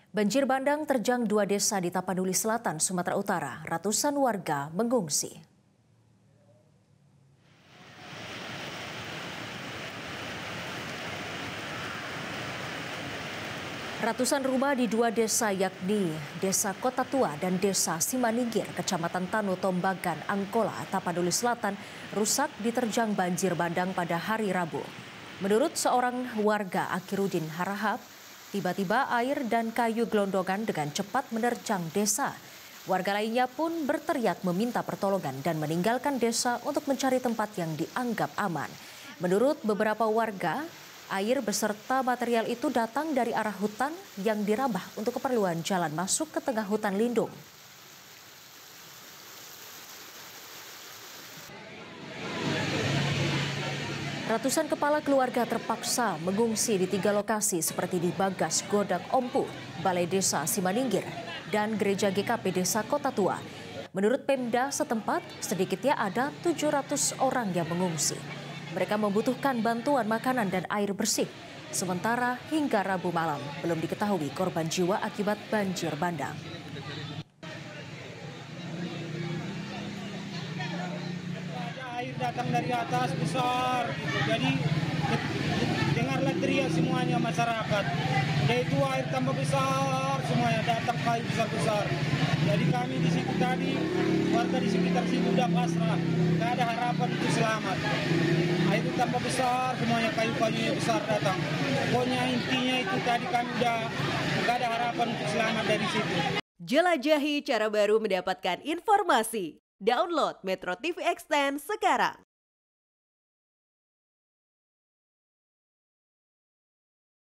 Banjir bandang terjang dua desa di Tapanuli Selatan, Sumatera Utara. Ratusan warga mengungsi. Ratusan rumah di dua desa yakni Desa Kota Tua dan Desa Simaningir, Kecamatan Tanu Tombagan, Angkola, Tapanuli Selatan, rusak diterjang banjir bandang pada hari Rabu. Menurut seorang warga Akirudin Harahap, tiba-tiba air dan kayu gelondongan dengan cepat menerjang desa. Warga lainnya pun berteriak meminta pertolongan dan meninggalkan desa untuk mencari tempat yang dianggap aman. Menurut beberapa warga, air beserta material itu datang dari arah hutan yang dirambah untuk keperluan jalan masuk ke tengah hutan lindung. Ratusan kepala keluarga terpaksa mengungsi di 3 lokasi seperti di Bagas, Godak, Ompu, Balai Desa Simaningir, dan Gereja GKP Desa Kota Tua. Menurut Pemda setempat, sedikitnya ada 700 orang yang mengungsi. Mereka membutuhkan bantuan makanan dan air bersih. Sementara hingga Rabu malam belum diketahui korban jiwa akibat banjir bandang. Air datang dari atas besar, jadi dengarlah teriak semuanya masyarakat. Yaitu air tambah besar, semuanya datang kayu besar-besar. Jadi kami di situ tadi, warga di sekitar situ udah pasrah, nggak ada harapan untuk selamat. Air itu tambah besar, semuanya kayu-kayunya besar datang. Pokoknya intinya itu tadi kami udah nggak ada harapan untuk selamat dari situ. Jelajahi cara baru mendapatkan informasi. Download Metro TV Extend sekarang.